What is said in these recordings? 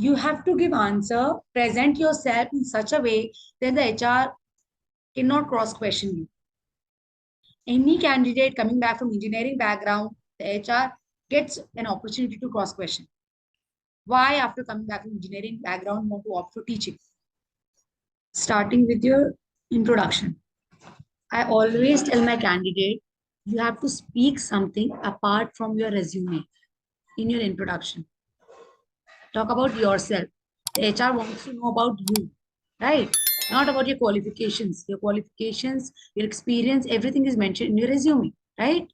You have to give answer, present yourself in such a way that the HR cannot cross question you. Any candidate coming back from engineering background, the HR gets an opportunity to cross question. Why after coming back from engineering background, you want to opt for teaching? Starting with your introduction. I always tell my candidate, you have to speak something apart from your resume in your introduction. Talk about yourself. The HR wants to know about you, right? Not about your qualifications. Your qualifications, your experience, everything is mentioned in your resume, right?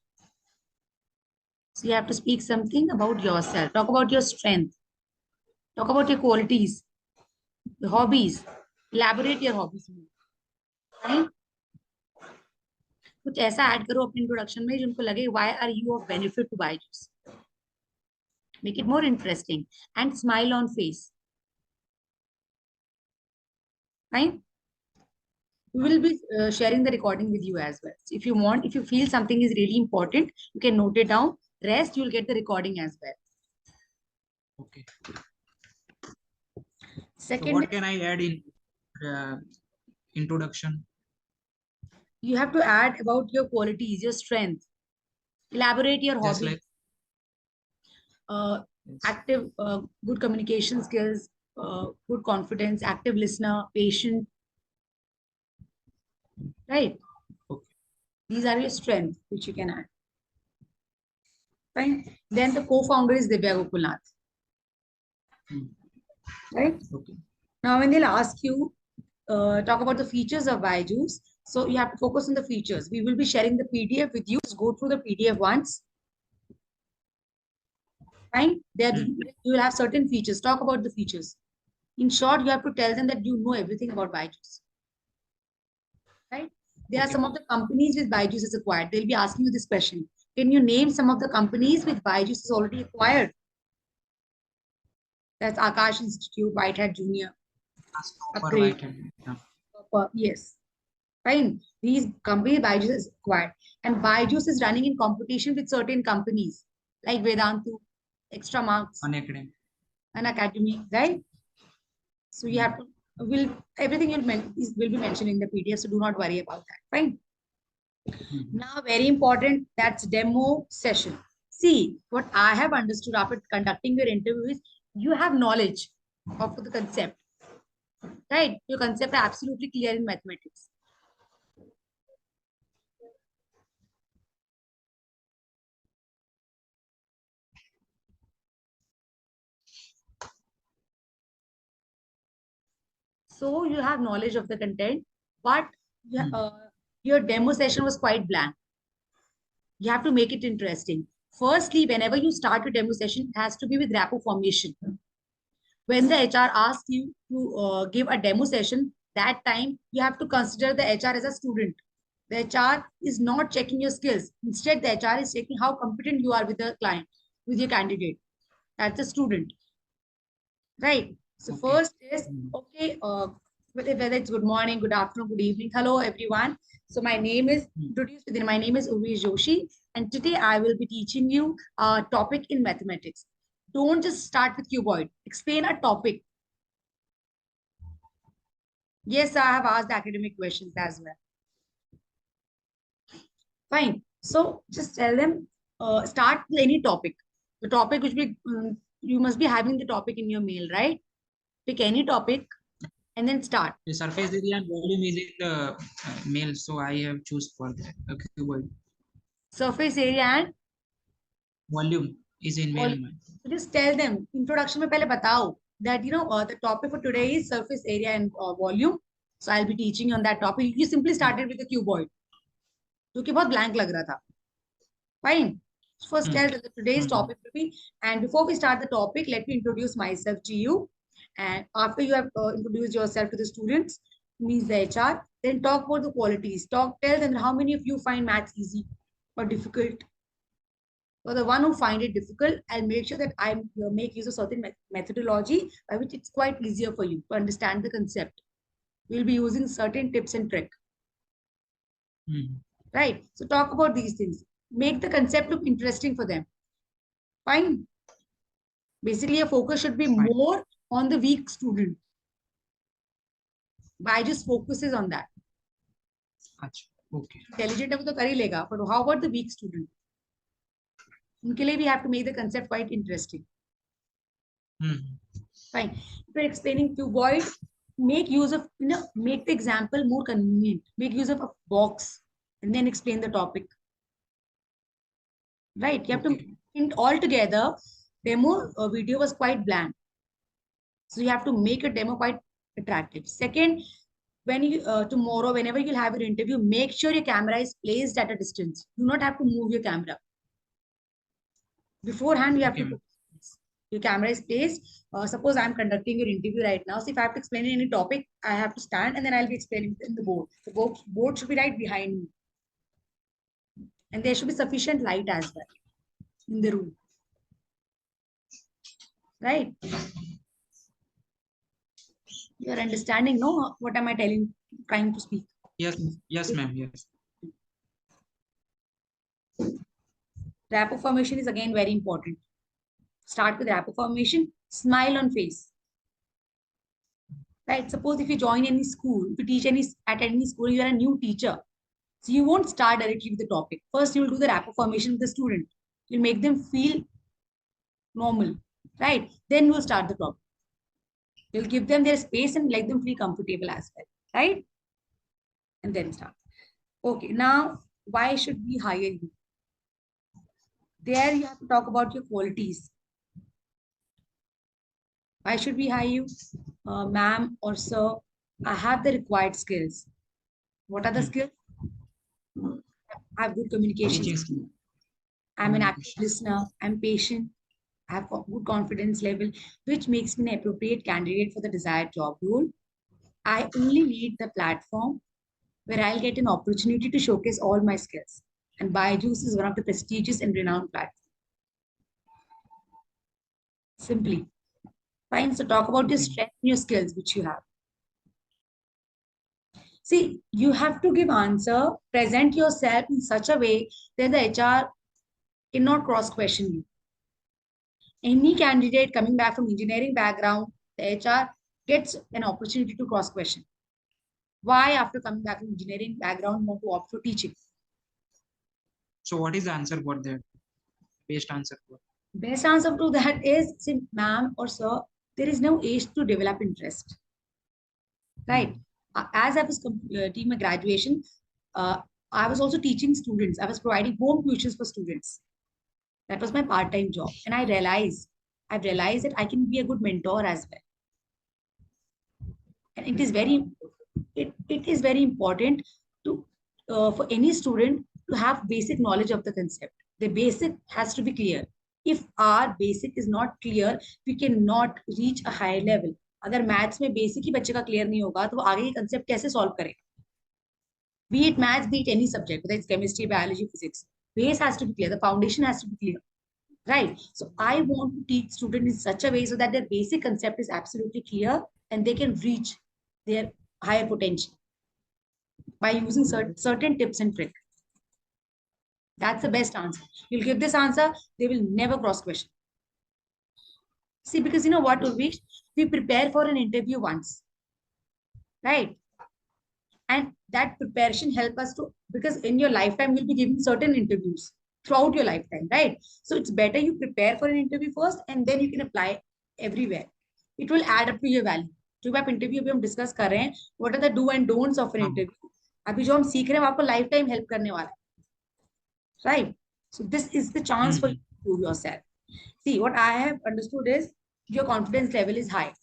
So you have to speak something about yourself. Talk about your strength. Talk about your qualities, your hobbies. Elaborate your hobbies. Right? कुछ ऐसा add करो अपने introduction में जिनको लगे why are you of benefit to Byjus. Make it more interesting and smile on face. Fine. We will be sharing the recording with you as well. So if you want, if you feel something is really important, you can note it down. Rest, you will get the recording as well. Okay. Second, so what can I add in introduction? You have to add about your qualities, your strength. Elaborate your hobbies. Like, yes. Active, good communication skills, good confidence, active listener, patient. Right? Okay. These are your strengths which you can add. Fine. Then the co-founder is Divya Gopalnath. Right? Okay. Now, when they'll ask you, talk about the features of Byjus, so you have to focus on the features. We will be sharing the PDF with you. Just go through the PDF once. Fine. There you will have certain features. Talk about the features. In short, you have to tell them that you know everything about Byjus. Right? There are some of the companies which Byjus is acquired. They'll be asking you this question. Can you name some of the companies which Byjus is already acquired? That's Akash Institute, Whitehead Junior. Yes. Fine. These companies Byjus is acquired. And Byjus is running in competition with certain companies like Vedantu, Extra Marks, an academy, right? So you have to, everything will be mentioned in the PDF, so do not worry about that. Fine. Now, very important, that's demo session. See, what I have understood after conducting your interview is you have knowledge of the concept, right? Your concept are absolutely clear in mathematics. So you have knowledge of the content, but your demo session was quite blank. You have to make it interesting. Firstly, whenever you start your demo session, it has to be with rapport formation. When the HR asks you to give a demo session, that time you have to consider the HR as a student. The HR is not checking your skills. Instead, the HR is checking how competent you are with the client, with your candidate. That's a student. Right? So first is, okay, whether it's good morning, good afternoon, good evening. Hello, everyone. So my name is, my name is Umesh Joshi. And today I will be teaching you a topic in mathematics. Don't just start with cuboid. Explain a topic. Yes, I have asked academic questions as well. Fine. So just tell them, start with any topic. The topic which you must be having the topic in your mail, right? Pick any topic and then start. The surface area and volume is in the mail, so I have choose for that. Okay, surface area and volume is in mail. So just tell them, introduction mein pehle batao that, you know, the topic for today is surface area and volume. So I'll be teaching you on that topic. You simply started with the cuboid. क्योंकि बहुत blank लग रहा था. Fine. First tell that today's topic will be, and before we start the topic, let me introduce myself to you. And after you have introduced yourself to the students, means the HR, then talk about the qualities. Tell them how many of you find maths easy or difficult. For the one who find it difficult, I'll make sure that I make use of certain methodology by which it's quite easier for you to understand the concept. We'll be using certain tips and tricks. Right? So talk about these things. Make the concept look interesting for them. Fine. Basically, your focus should be more on the weak student. Byjus focuses on that. Okay. Intelligent है वो तो कर ही लेगा, but how about the weak student? उनके लिए we have to make the concept quite interesting. Fine. If you're explaining to avoid, make use of, make the example more convenient. Make use of a box and then explain the topic. Right? You have to, and altogether, demo video was quite bland. So you have to make a demo quite attractive. Second, when you tomorrow, whenever you'll have your interview, make sure your camera is placed at a distance. Do not have to move your camera. Beforehand, you have to. Your camera is placed. Suppose I'm conducting your interview right now. So if I have to explain any topic, I have to stand and then I'll be explaining in the board. The board should be right behind me. And there should be sufficient light as well in the room. Right? You are understanding, no? What am I trying to speak? Yes, ma'am. Yes. Rapport formation is again very important. Start with rapport formation. Smile on face. Right? Suppose if you join any school, if you teach at any school, you are a new teacher. So you won't start directly with the topic. First, you will do the rapport formation with the student. You'll make them feel normal. Right? Then you will start the topic. You'll give them their space and let them feel comfortable as well. Right? And then start. Okay. Now, why should we hire you? There you have to talk about your qualities. Why should we hire you? Ma'am or sir, I have the required skills. What are the skills? I have good communication skills. I'm an active listener. I'm patient. I have good confidence level, which makes me an appropriate candidate for the desired job role. I only need the platform where I'll get an opportunity to showcase all my skills. And Byjus is one of the prestigious and renowned platforms. Simply. Fine. So talk about your strengths and your skills which you have. See, you have to give answer, present yourself in such a way that the HR cannot cross-question you. Any candidate coming back from engineering background, the HR gets an opportunity to cross-question. Why, after coming back from engineering background, you want to opt for teaching? So what is the answer for that? Best answer for? Best answer to that is, say, ma'am or sir, there is no age to develop interest. Right? As I was completing my graduation, I was also teaching students. I was providing home tuitions for students. That was my part-time job. And I've realized that I can be a good mentor as well. And it is very important to for any student to have basic knowledge of the concept. The basic has to be clear. If our basic is not clear, we cannot reach a higher level. अगर maths में basic ही बच्चे का clear नहीं होगा तो आगे ये concept कैसे सॉल्व करेगा? Be it maths, be it any subject, whether it's chemistry, biology, physics, base has to be clear. The foundation has to be clear, right? So I want to teach students in such a way so that their basic concept is absolutely clear and they can reach their higher potential by using certain tips and tricks. That's the best answer. You'll give this answer, they will never cross question. See, because you know what, Urvish? We prepare for an interview once, right? And that preparation helps us to, because in your lifetime, you'll be giving certain interviews throughout your lifetime, right? So it's better you prepare for an interview first and then you can apply everywhere. It will add up to your value. जो आप interview अभी हम discuss कर रहे हैं, what are the do and don'ts of an interview? अभी जो हम सीख रहे हैं वो आपको लाइफ टाइम हेल्प करने वाला है, right? So this is the chance for you to prove yourself. See, what I have understood is your confidence level is high.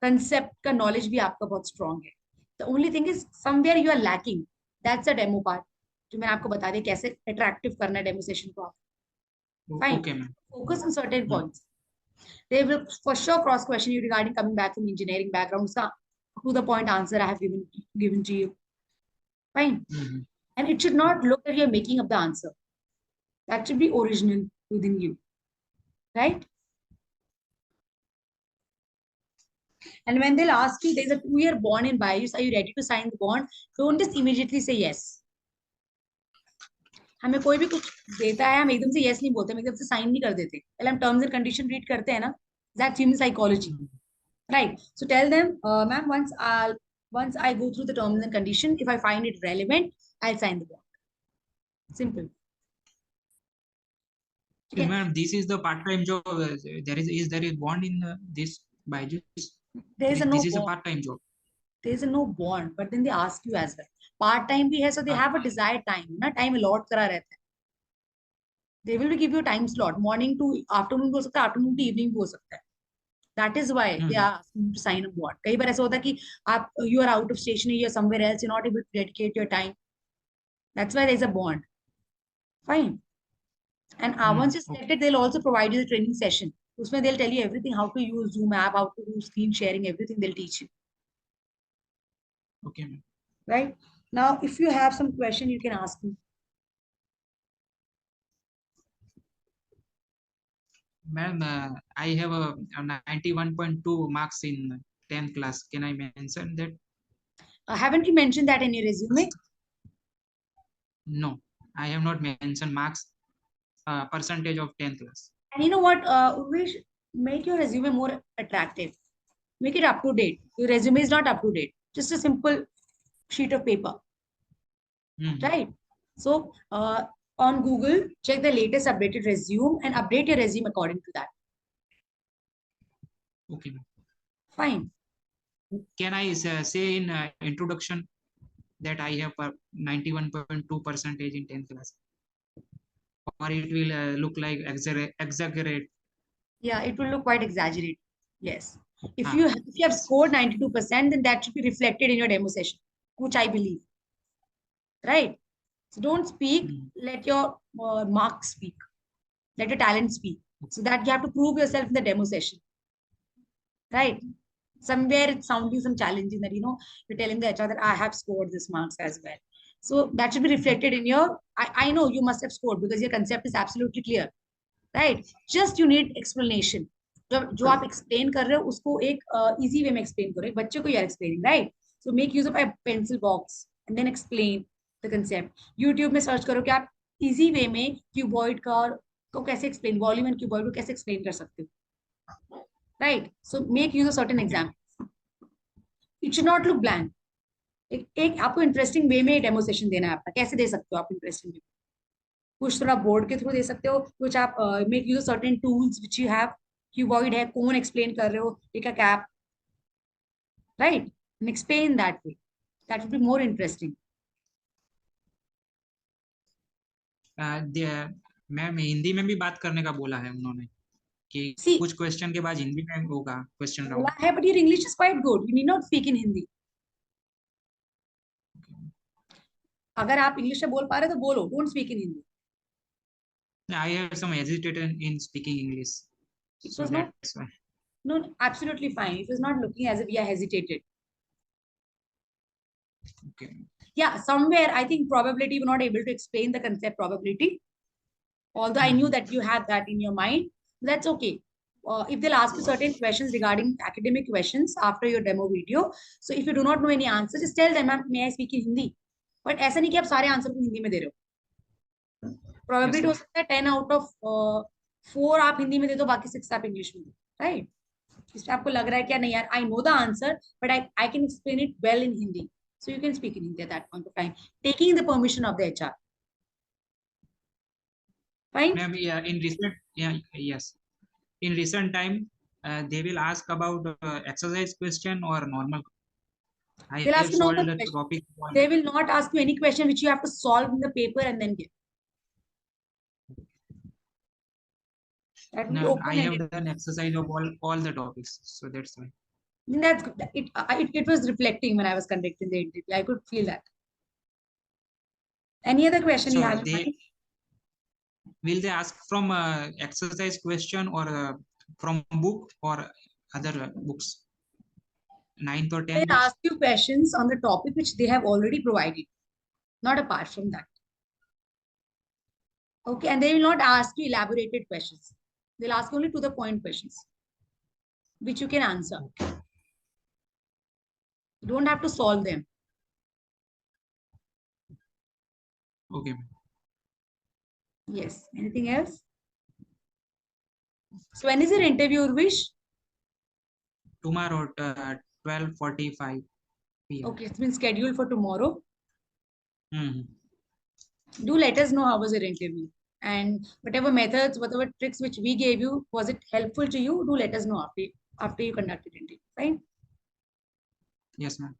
Concept का knowledge भी आपका बहुत strong है. The only thing is somewhere you are lacking. That's the demo part. जो मैंने आपको बता दिया कैसे attractive करना है demo session को आप. Fine. Okay, focus on certain points. They will for sure cross question you regarding coming back from engineering background. So to the point answer I have given to you. Fine. And it should not look like you're making up the answer. That should be original within you. Right? And when they'll ask you, there's a 2-year bond in Byjus, are you ready to sign the bond? Don't just immediately say yes. हमें कोई भी कुछ देता है हम एकदम से yes नहीं बोलते, हम एकदम से sign नहीं कर देते. पहले हम terms and condition read करते हैं ना. That's human psychology, right? So tell them, ma'am, once I go through the terms and condition, if I find it relevant, I'll sign the bond. Simple. Okay. Ma'am, this is the part-time job. There is bond in this Byjus? There is a no This is a bond. part-time job. There is a no bond, but then they ask you as well. Part time भी है, so they have a desired time. ना time allot करा रहता है. They will give you a time slot. Morning to afternoon भी हो सकता है, afternoon to evening भी हो सकता है. That is why they are asking you to sign a bond. कई बार ऐसा होता है कि आप you are out of station, you are somewhere else, you're not able to dedicate your time. That's why there is a bond. Fine. And once you're selected, they'll also provide you the training session. उसमें they'll tell you everything, how to use Zoom app, how to do screen sharing, everything they'll teach you. Okay, ma'am. Right? Now, if you have some question, you can ask me. Ma'am, I have a 91.2 marks in 10th class. Can I mention that? Haven't you mentioned that in your resume? No, I have not mentioned marks, percentage of 10th class. And you know what? We make your resume more attractive. Make it up to date. Your resume is not up to date. Just a simple sheet of paper. Right? So on Google, check the latest updated resume and update your resume according to that. Okay. Fine. Can I say in introduction that I have 91.2 percentage in 10th class? Or it will look like exaggerate? Yeah, it will look quite exaggerated. Yes. If you have scored 92%, then that should be reflected in your demo session, which I believe. Right? So don't speak, let your marks speak. Let your talent speak. So that you have to prove yourself in the demo session. Right? Somewhere it's sounding some challenging that, you're telling the HR that I have scored this marks as well. So that should be reflected in your, I know you must have scored because your concept is absolutely clear. Right? Just you need explanation. जो आप explain कर रहे हो उसको एक easy way में explain करो. बच्चे को you are explaining, right? So make use of a pencil box and then explain the concept. YouTube में search करो कि आप easy way में cuboid को कैसे explain, volume and cuboid को कैसे explain कर सकते हो. Right? So make use of certain examples. It should not look blank. एक आपको इंटरेस्टिंग वे में डेमो सेशन देना है आपका. कैसे दे सकते हो आप इंटरेस्टिंग वे? कुछ थोड़ा बोर्ड के थ्रू दे सकते हो, कुछ आप make use certain tools which you have. Cuboid है, कौन एक्सप्लेन कर रहे हो, take a cap, right, and explain that way. That will be more interesting. Ma'am Hindi में भी बात करने का बोला है उन्होंने कि कुछ क्वेश्चन के बाद हिंदी में होगा क्वेश्चन राउंड. बोला है, but your English is quite good, you need not speak in Hindi. अगर आप इंग्लिश में बोल पा रहे हो तो बोलो, don't speak in Hindi. I have some hesitation in speaking English. It So was not, that's why. no, absolutely fine. It was not looking as if we are hesitated. Okay. Yeah, somewhere I think probability you were not able to explain the concept probability. Although I knew that you had that in your mind, that's okay. If they'll ask you certain questions regarding academic questions after your demo video, so if you do not know any answer, just tell them, ma'am, may I speak in Hindi? But ऐसा नहीं कि आप सारे answer को हिंदी में दे रहे हो. Probability हो सकता है 10 out of 4 आप हिंदी में दे दो, बाकी 6 आप इंग्लिश में दो, राइट? इसमें आपको लग रहा है क्या, नहीं यार, I know the answer but I can explain it well in Hindi, so you can speak in Hindi at that point of time, taking the permission of the HR. Fine. Ma'am, yeah, yes, in recent time they will ask about exercise question or normal. They'll ask you normal the question. topic. They will not ask you any question which you have to solve in the paper and then give. No, I have done exercise of all the topics, so that's why. That's good. It was reflecting when I was conducting the interview. I could feel that. Any other question you have? Will they ask from exercise question or from book or other books? 9th or 10th? They ask you questions on the topic which they have already provided, not apart from that. Okay, and they will not ask you elaborated questions. They'll ask only to the point questions, which you can answer. You don't have to solve them. Okay. Yes. Anything else? So when is your interview, Urvish? tomorrow 12:45 p.m. Okay, it's been scheduled for tomorrow. Hmm. Do let us know how was your interview. And whatever methods, whatever tricks which we gave you, was it helpful to you? Do let us know after you conducted interview, right? Yes, ma'am.